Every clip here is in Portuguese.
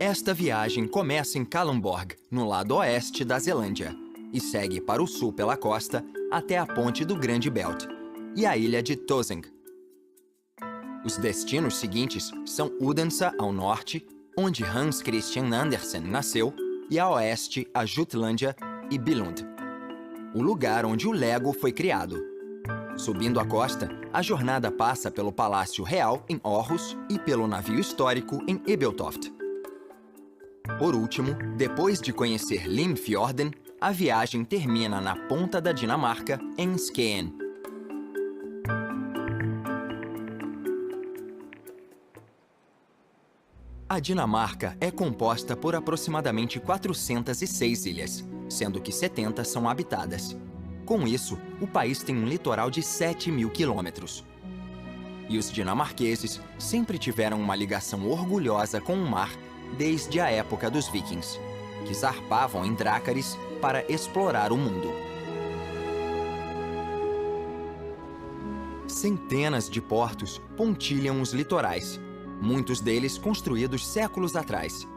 Esta viagem começa em Kalundborg, no lado oeste da Zelândia, e segue para o sul pela costa até a ponte do Grande Belt e a ilha de Tossing. Os destinos seguintes são Odense, ao norte, onde Hans Christian Andersen nasceu, e a oeste, a Jutlândia e Billund, o lugar onde o Lego foi criado. Subindo a costa, a jornada passa pelo Palácio Real em Aarhus e pelo navio histórico em Ebeltoft. Por último, depois de conhecer Limfjorden, a viagem termina na ponta da Dinamarca, em Skien. A Dinamarca é composta por aproximadamente 406 ilhas, sendo que 70 são habitadas. Com isso, o país tem um litoral de 7.000 quilômetros. E os dinamarqueses sempre tiveram uma ligação orgulhosa com o mar desde a época dos vikings, que zarpavam em Dracarys para explorar o mundo. Centenas de portos pontilham os litorais, muitos deles construídos séculos atrás.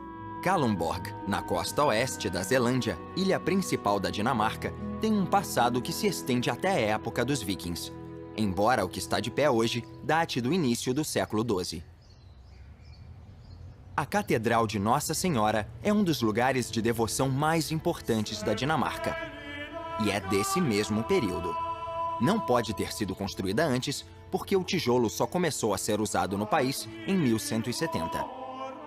Kalundborg, na costa oeste da Zelândia, ilha principal da Dinamarca, tem um passado que se estende até a época dos vikings, embora o que está de pé hoje date do início do século XII. A Catedral de Nossa Senhora é um dos lugares de devoção mais importantes da Dinamarca, e é desse mesmo período. Não pode ter sido construída antes, porque o tijolo só começou a ser usado no país em 1170.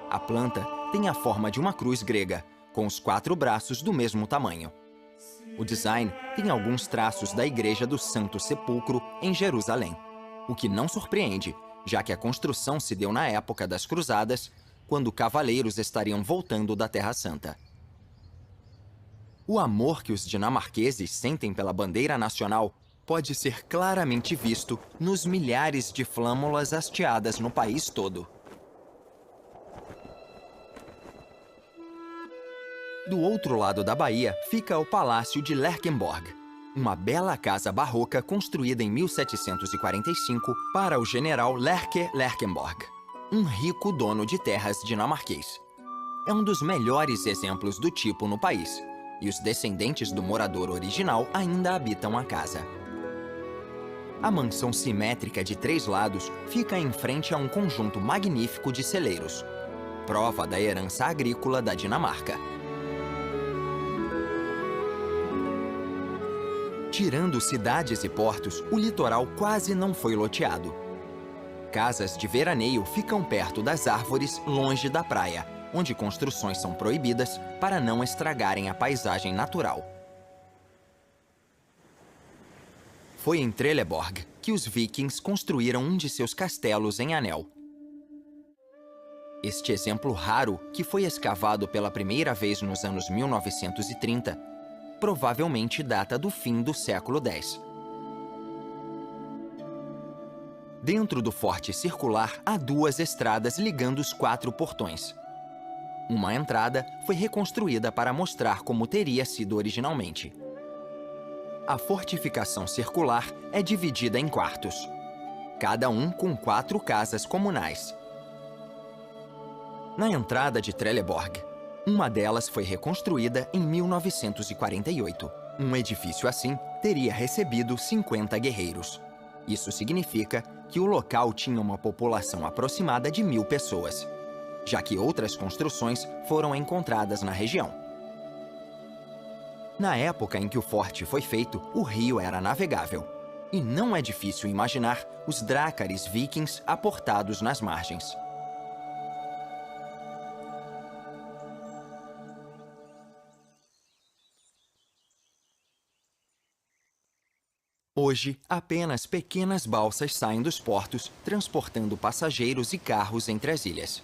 A planta tem a forma de uma cruz grega, com os 4 braços do mesmo tamanho. O design tem alguns traços da Igreja do Santo Sepulcro, em Jerusalém, o que não surpreende, já que a construção se deu na época das Cruzadas, quando cavaleiros estariam voltando da Terra Santa. O amor que os dinamarqueses sentem pela bandeira nacional pode ser claramente visto nos milhares de flâmulas hasteadas no país todo. Do outro lado da baía fica o Palácio de Lerchenborg, uma bela casa barroca construída em 1745 para o general Lerche Lerchenborg, um rico dono de terras dinamarquês. É um dos melhores exemplos do tipo no país, e os descendentes do morador original ainda habitam a casa. A mansão simétrica de 3 lados fica em frente a um conjunto magnífico de celeiros, prova da herança agrícola da Dinamarca. Tirando cidades e portos, o litoral quase não foi loteado. Casas de veraneio ficam perto das árvores, longe da praia, onde construções são proibidas para não estragarem a paisagem natural. Foi em Trelleborg que os vikings construíram um de seus castelos em anel. Este exemplo raro, que foi escavado pela primeira vez nos anos 1930, provavelmente data do fim do século X. Dentro do forte circular há 2 estradas ligando os 4 portões. Uma entrada foi reconstruída para mostrar como teria sido originalmente. A fortificação circular é dividida em quartos, cada um com 4 casas comunais. Na entrada de Trelleborg, uma delas foi reconstruída em 1948. Um edifício assim teria recebido 50 guerreiros. Isso significa que o local tinha uma população aproximada de 1.000 pessoas, já que outras construções foram encontradas na região. Na época em que o forte foi feito, o rio era navegável, e não é difícil imaginar os Dracarys vikings aportados nas margens. Hoje, apenas pequenas balsas saem dos portos, transportando passageiros e carros entre as ilhas.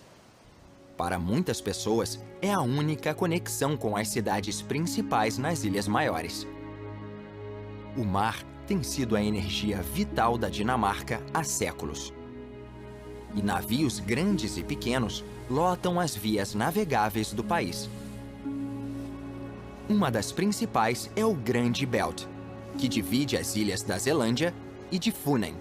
Para muitas pessoas, é a única conexão com as cidades principais nas ilhas maiores. O mar tem sido a energia vital da Dinamarca há séculos. E navios grandes e pequenos lotam as vias navegáveis do país. Uma das principais é o Grande Belt, que divide as ilhas da Zelândia e de Funen.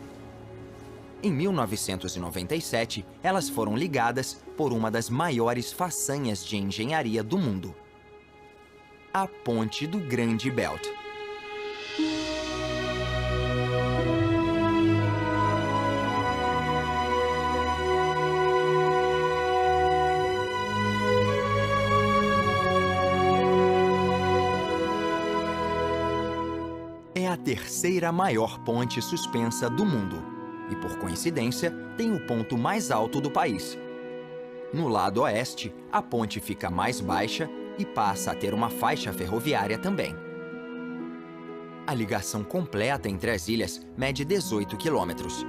Em 1997, elas foram ligadas por uma das maiores façanhas de engenharia do mundo: a Ponte do Grande Belt. É a terceira maior ponte suspensa do mundo e, por coincidência, tem o ponto mais alto do país. No lado oeste, a ponte fica mais baixa e passa a ter uma faixa ferroviária também. A ligação completa entre as ilhas mede 18 quilômetros.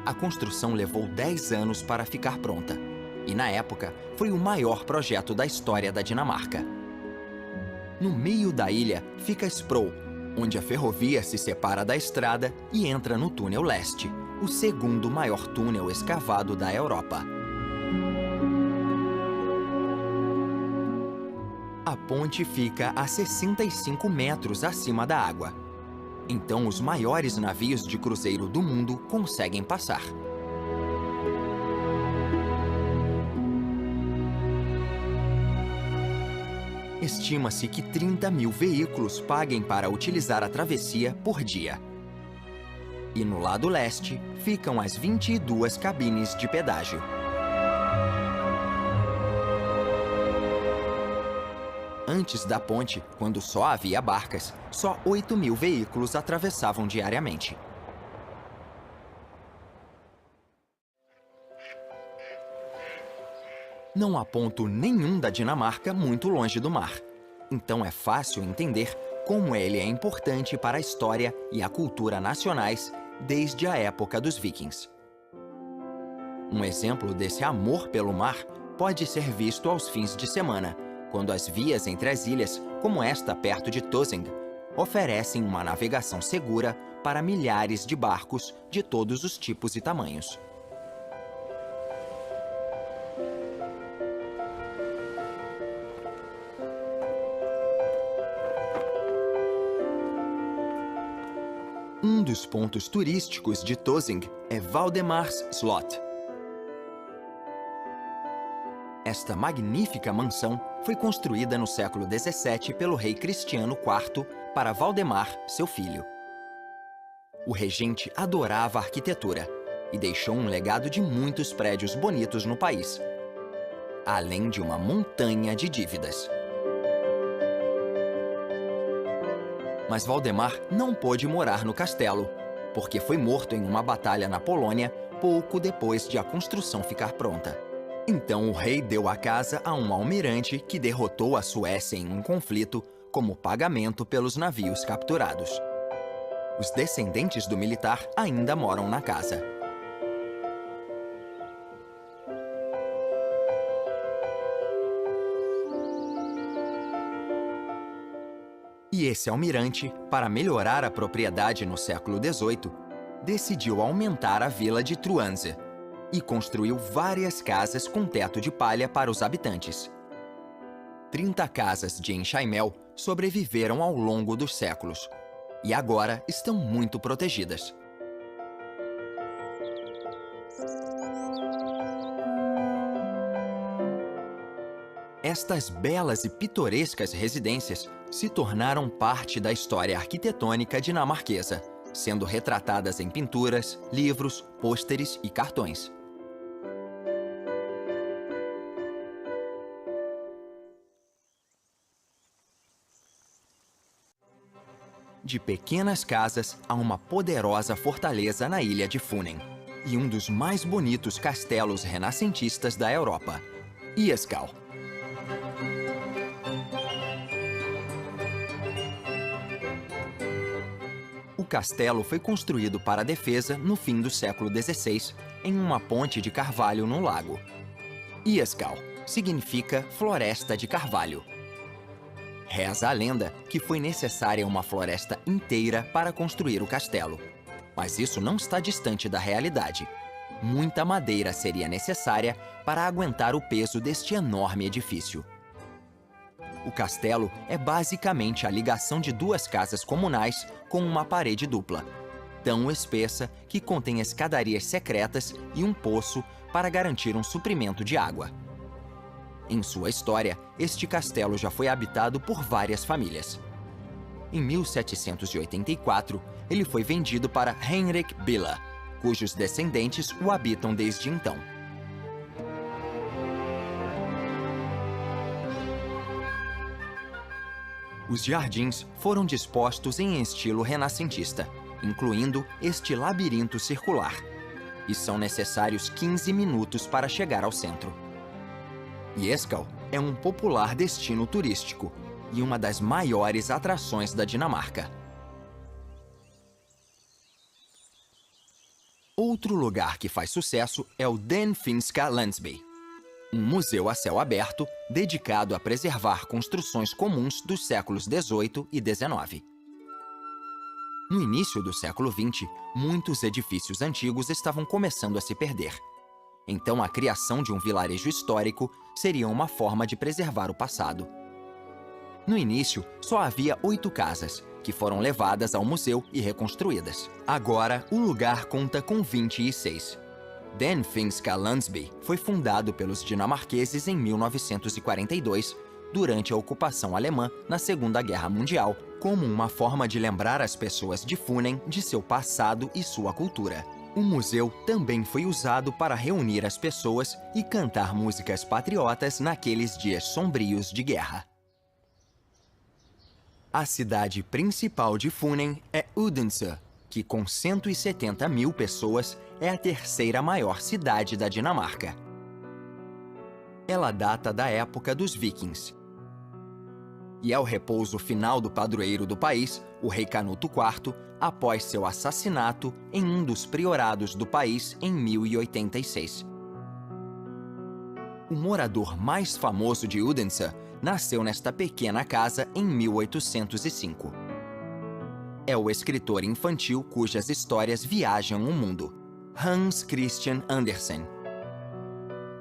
A construção levou 10 anos para ficar pronta e, na época, foi o maior projeto da história da Dinamarca. No meio da ilha fica Sproul, onde a ferrovia se separa da estrada e entra no Túnel Leste, o segundo maior túnel escavado da Europa. A ponte fica a 65 metros acima da água. Então, os maiores navios de cruzeiro do mundo conseguem passar. Estima-se que 30 mil veículos paguem para utilizar a travessia por dia. E no lado leste ficam as 22 cabines de pedágio. Antes da ponte, quando só havia barcas, só 8 mil veículos atravessavam diariamente. Não há ponto nenhum da Dinamarca muito longe do mar. Então é fácil entender como ele é importante para a história e a cultura nacionais desde a época dos vikings. Um exemplo desse amor pelo mar pode ser visto aos fins de semana, quando as vias entre as ilhas, como esta perto de Tøsing, oferecem uma navegação segura para milhares de barcos de todos os tipos e tamanhos. Um dos pontos turísticos de Tøsing é Valdemars Slot. Esta magnífica mansão foi construída no século XVII pelo rei Cristiano IV para Valdemar, seu filho. O regente adorava a arquitetura e deixou um legado de muitos prédios bonitos no país, além de uma montanha de dívidas. Mas Valdemar não pôde morar no castelo, porque foi morto em uma batalha na Polônia pouco depois de a construção ficar pronta. Então o rei deu a casa a um almirante que derrotou a Suécia em um conflito como pagamento pelos navios capturados. Os descendentes do militar ainda moram na casa. E esse almirante, para melhorar a propriedade no século XVIII, decidiu aumentar a vila de Truanse e construiu várias casas com teto de palha para os habitantes. 30 casas de enxaimel sobreviveram ao longo dos séculos e agora estão muito protegidas. Estas belas e pitorescas residências se tornaram parte da história arquitetônica dinamarquesa, sendo retratadas em pinturas, livros, pôsteres e cartões. De pequenas casas a uma poderosa fortaleza na ilha de Funen, e um dos mais bonitos castelos renascentistas da Europa, Iskall. O castelo foi construído para a defesa no fim do século XVI, em uma ponte de carvalho no lago. Iskall significa floresta de carvalho. Reza a lenda que foi necessária uma floresta inteira para construir o castelo. Mas isso não está distante da realidade. Muita madeira seria necessária para aguentar o peso deste enorme edifício. O castelo é basicamente a ligação de duas casas comunais com uma parede dupla. tão espessa que contém escadarias secretas e um poço para garantir um suprimento de água. Em sua história, este castelo já foi habitado por várias famílias. Em 1784, ele foi vendido para Heinrich Billa, cujos descendentes o habitam desde então. Os jardins foram dispostos em estilo renascentista, incluindo este labirinto circular, e são necessários 15 minutos para chegar ao centro. Eskal é um popular destino turístico e uma das maiores atrações da Dinamarca. Outro lugar que faz sucesso é o Den Finska Landsby, um museu a céu aberto dedicado a preservar construções comuns dos séculos XVIII e XIX. No início do século XX, muitos edifícios antigos estavam começando a se perder. Então, a criação de um vilarejo histórico seria uma forma de preservar o passado. No início, só havia 8 casas, que foram levadas ao museu e reconstruídas. Agora, o lugar conta com 26. Den Finska Landsby foi fundado pelos dinamarqueses em 1942, durante a ocupação alemã na Segunda Guerra Mundial, como uma forma de lembrar as pessoas de Funen de seu passado e sua cultura. O museu também foi usado para reunir as pessoas e cantar músicas patriotas naqueles dias sombrios de guerra. A cidade principal de Funen é Odense, que com 170 mil pessoas é a terceira maior cidade da Dinamarca. Ela data da época dos vikings e é o repouso final do padroeiro do país, o rei Canuto IV, após seu assassinato em um dos priorados do país em 1086. O morador mais famoso de Odense nasceu nesta pequena casa em 1805. É o escritor infantil cujas histórias viajam o mundo, Hans Christian Andersen.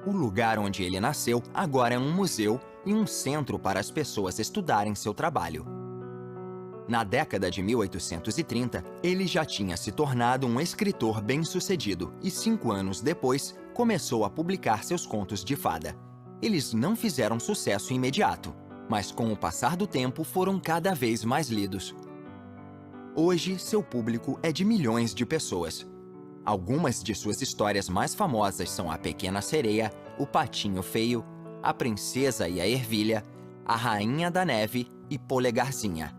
O lugar onde ele nasceu agora é um museu e um centro para as pessoas estudarem seu trabalho. Na década de 1830, ele já tinha se tornado um escritor bem-sucedido e 5 anos depois começou a publicar seus contos de fada. Eles não fizeram sucesso imediato, mas com o passar do tempo foram cada vez mais lidos. Hoje, seu público é de milhões de pessoas. Algumas de suas histórias mais famosas são A Pequena Sereia, O Patinho Feio, A Princesa e a Ervilha, A Rainha da Neve e Polegarzinha.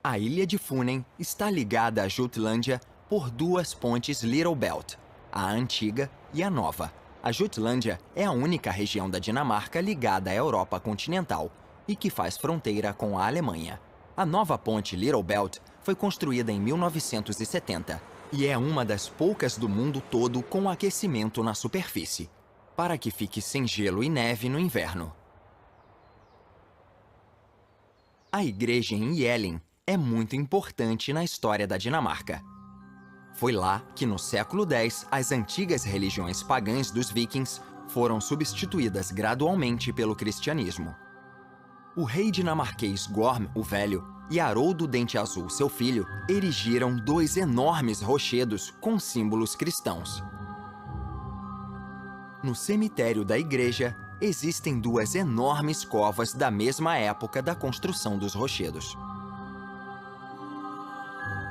A ilha de Funen está ligada à Jutlândia por 2 pontes Little Belt, a antiga e a nova. A Jutlândia é a única região da Dinamarca ligada à Europa continental e que faz fronteira com a Alemanha. A nova ponte Little Belt foi construída em 1970 e é uma das poucas do mundo todo com aquecimento na superfície, para que fique sem gelo e neve no inverno. A igreja em Jelling é muito importante na história da Dinamarca. Foi lá que, no século X, as antigas religiões pagãs dos vikings foram substituídas gradualmente pelo cristianismo. O rei dinamarquês Gorm o Velho e Haroldo Dente Azul, seu filho, erigiram 2 enormes rochedos com símbolos cristãos. No cemitério da igreja, existem 2 enormes covas da mesma época da construção dos rochedos.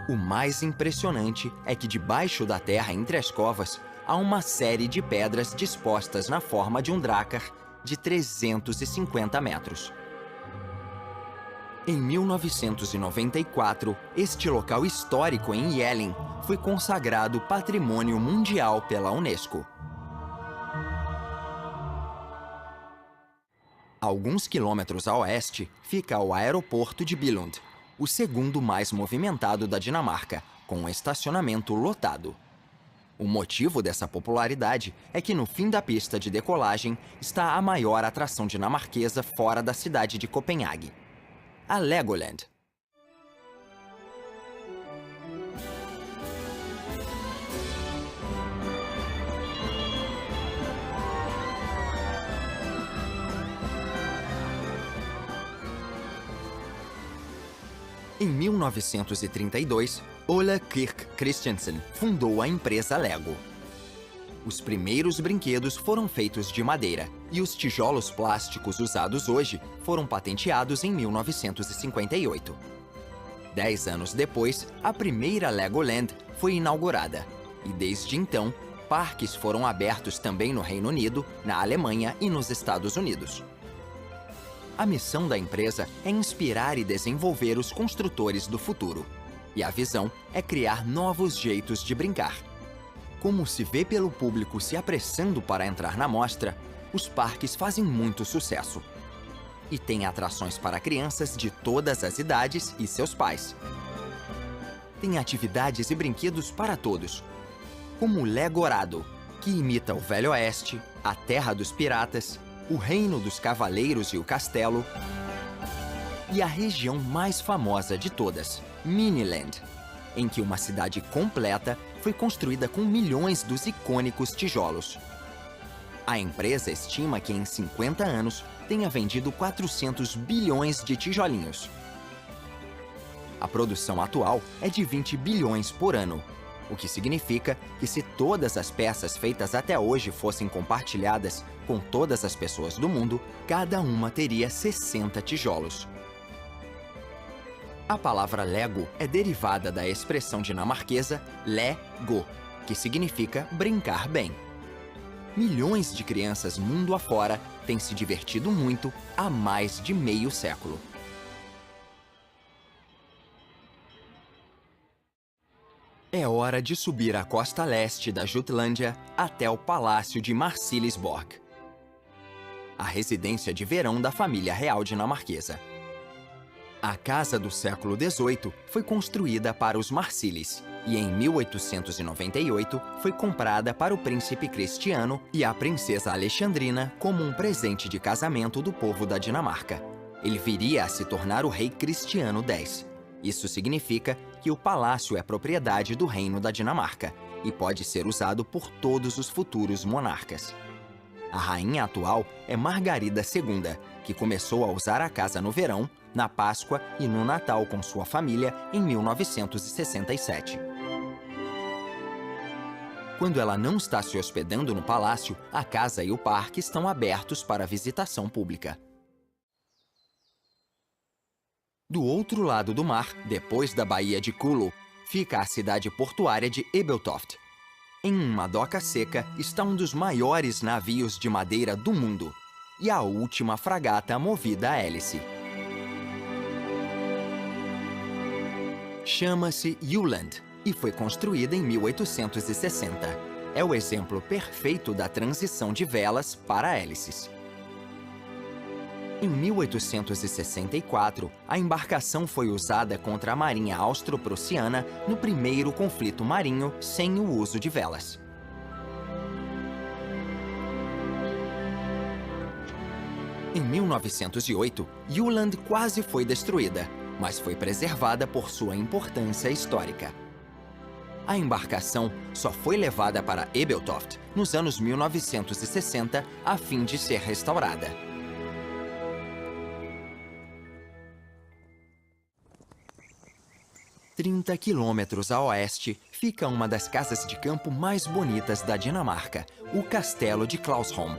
O mais impressionante é que debaixo da terra, entre as covas, há uma série de pedras dispostas na forma de um drácar de 350 metros. Em 1994, este local histórico em Jelling foi consagrado Patrimônio Mundial pela Unesco. A alguns quilômetros a oeste fica o aeroporto de Billund, o segundo mais movimentado da Dinamarca, com um estacionamento lotado. O motivo dessa popularidade é que no fim da pista de decolagem está a maior atração dinamarquesa fora da cidade de Copenhague, a Legoland. Em 1932, Ole Kirk Christiansen fundou a empresa Lego. Os primeiros brinquedos foram feitos de madeira e os tijolos plásticos usados hoje foram patenteados em 1958. 10 anos depois, a primeira Legoland foi inaugurada e desde então, parques foram abertos também no Reino Unido, na Alemanha e nos Estados Unidos. A missão da empresa é inspirar e desenvolver os construtores do futuro. E a visão é criar novos jeitos de brincar. Como se vê pelo público se apressando para entrar na mostra, os parques fazem muito sucesso. E tem atrações para crianças de todas as idades e seus pais. Tem atividades e brinquedos para todos, como o Legorado, que imita o Velho Oeste, a Terra dos Piratas, o Reino dos Cavaleiros e o Castelo, e a região mais famosa de todas, Miniland, em que uma cidade completa foi construída com milhões dos icônicos tijolos. A empresa estima que em 50 anos tenha vendido 400 bilhões de tijolinhos. A produção atual é de 20 bilhões por ano, o que significa que se todas as peças feitas até hoje fossem compartilhadas com todas as pessoas do mundo, cada uma teria 60 tijolos. A palavra Lego é derivada da expressão dinamarquesa Lego, que significa brincar bem. Milhões de crianças mundo afora têm se divertido muito há mais de meio século. É hora de subir a costa leste da Jutlândia até o Palácio de Marselisborg, a residência de verão da família real dinamarquesa. A casa do século XVIII foi construída para os Marsilis e em 1898 foi comprada para o príncipe Cristiano e a princesa Alexandrina como um presente de casamento do povo da Dinamarca. Ele viria a se tornar o rei Cristiano X. Isso significa que o palácio é propriedade do Reino da Dinamarca e pode ser usado por todos os futuros monarcas. A rainha atual é Margarida II, que começou a usar a casa no verão, na Páscoa e no Natal com sua família em 1967. Quando ela não está se hospedando no palácio, a casa e o parque estão abertos para visitação pública. Do outro lado do mar, depois da Baía de Kulo, fica a cidade portuária de Ebeltoft. Em uma doca seca está um dos maiores navios de madeira do mundo e a última fragata movida a hélice. Chama-se Juland e foi construída em 1860. É o exemplo perfeito da transição de velas para hélices. Em 1864, a embarcação foi usada contra a marinha austro-prussiana no primeiro conflito marinho sem o uso de velas. Em 1908, Juland quase foi destruída, mas foi preservada por sua importância histórica. A embarcação só foi levada para Ebeltoft nos anos 1960 a fim de ser restaurada. "30 quilômetros a oeste fica uma das casas de campo mais bonitas da Dinamarca, o Castelo de Clausholm.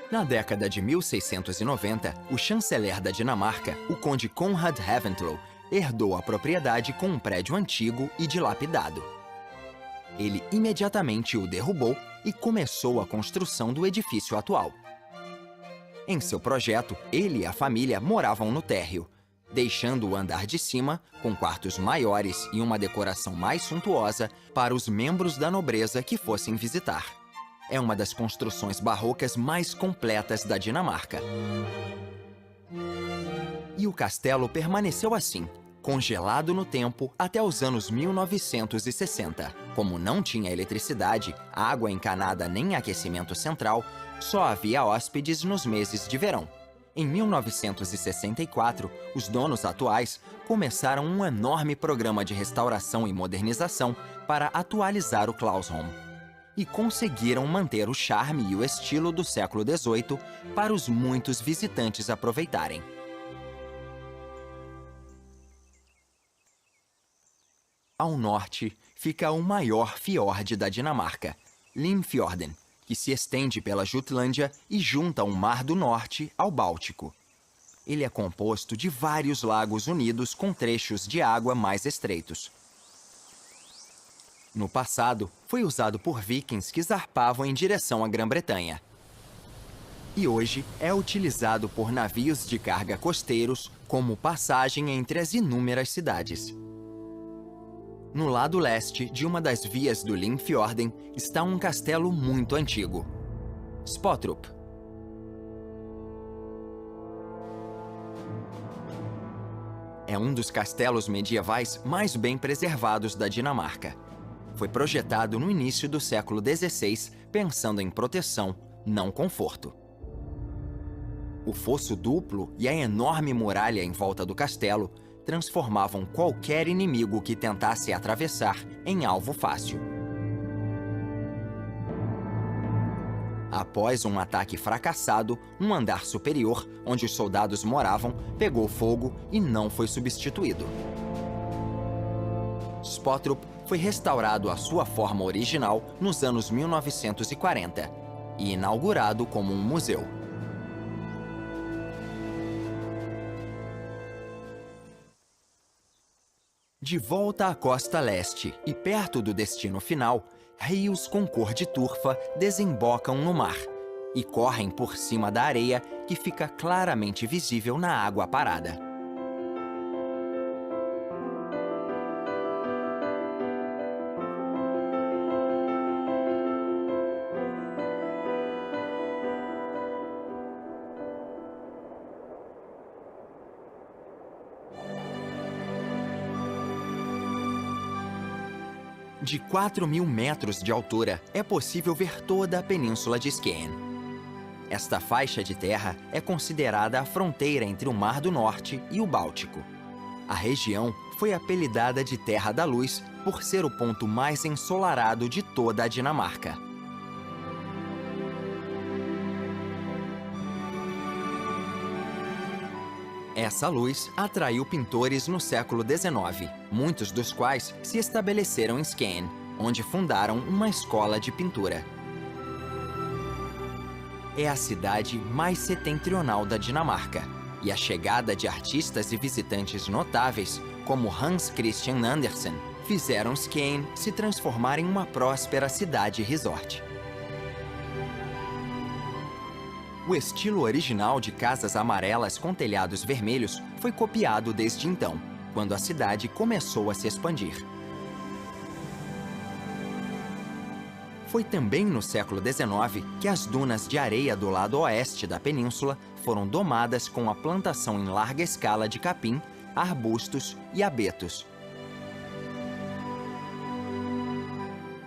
Na década de 1690, o chanceler da Dinamarca, o conde Konrad Reventlow, herdou a propriedade com um prédio antigo e dilapidado. Ele imediatamente o derrubou e começou a construção do edifício atual. Em seu projeto, ele e a família moravam no térreo, deixando o andar de cima, com quartos maiores e uma decoração mais suntuosa, para os membros da nobreza que fossem visitar. É uma das construções barrocas mais completas da Dinamarca. E o castelo permaneceu assim, congelado no tempo até os anos 1960. Como não tinha eletricidade, água encanada nem aquecimento central, só havia hóspedes nos meses de verão. Em 1964, os donos atuais começaram um enorme programa de restauração e modernização para atualizar o Clausholm. E conseguiram manter o charme e o estilo do século XVIII para os muitos visitantes aproveitarem. Ao norte, fica o maior fiord da Dinamarca, Limfjorden, que se estende pela Jutlândia e junta o Mar do Norte ao Báltico. Ele é composto de vários lagos unidos com trechos de água mais estreitos. No passado, foi usado por vikings que zarpavam em direção à Grã-Bretanha. E hoje é utilizado por navios de carga costeiros como passagem entre as inúmeras cidades. No lado leste de uma das vias do Limfjorden está um castelo muito antigo, Spottrup. É um dos castelos medievais mais bem preservados da Dinamarca. Foi projetado no início do século XVI, pensando em proteção, não conforto. O fosso duplo e a enorme muralha em volta do castelo transformavam qualquer inimigo que tentasse atravessar em alvo fácil. Após um ataque fracassado, um andar superior, onde os soldados moravam, pegou fogo e não foi substituído. Spottrup foi restaurado à sua forma original nos anos 1940 e inaugurado como um museu. De volta à costa leste e perto do destino final, rios com cor de turfa desembocam no mar e correm por cima da areia que fica claramente visível na água parada. De 4.000 metros de altura, é possível ver toda a península de Skien. Esta faixa de terra é considerada a fronteira entre o Mar do Norte e o Báltico. A região foi apelidada de Terra da Luz por ser o ponto mais ensolarado de toda a Dinamarca. Essa luz atraiu pintores no século XIX, muitos dos quais se estabeleceram em Skien, onde fundaram uma escola de pintura. É a cidade mais setentrional da Dinamarca, e a chegada de artistas e visitantes notáveis, como Hans Christian Andersen, fizeram Skien se transformar em uma próspera cidade-resort. O estilo original de casas amarelas com telhados vermelhos foi copiado desde então, quando a cidade começou a se expandir. Foi também no século XIX que as dunas de areia do lado oeste da península foram domadas com a plantação em larga escala de capim, arbustos e abetos.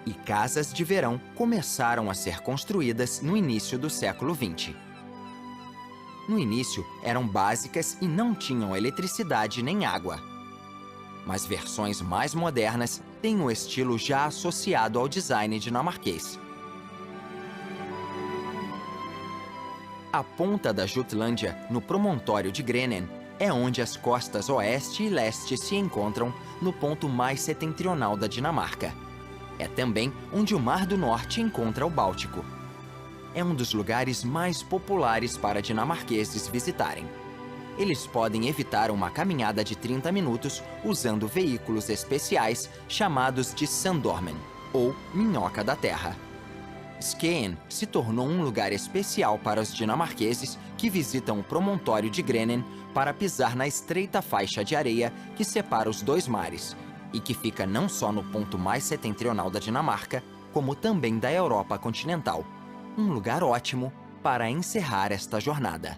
E casas de verão começaram a ser construídas no início do século XX. No início, eram básicas e não tinham eletricidade nem água. Mas versões mais modernas têm o estilo já associado ao design dinamarquês. A ponta da Jutlândia, no promontório de Grenen, é onde as costas oeste e leste se encontram no ponto mais setentrional da Dinamarca. É também onde o Mar do Norte encontra o Báltico. É um dos lugares mais populares para dinamarqueses visitarem. Eles podem evitar uma caminhada de 30 minutos usando veículos especiais chamados de Sandormen, ou Minhoca da Terra. Skien se tornou um lugar especial para os dinamarqueses que visitam o promontório de Grenen para pisar na estreita faixa de areia que separa os dois mares e que fica não só no ponto mais setentrional da Dinamarca, como também da Europa continental. Um lugar ótimo para encerrar esta jornada.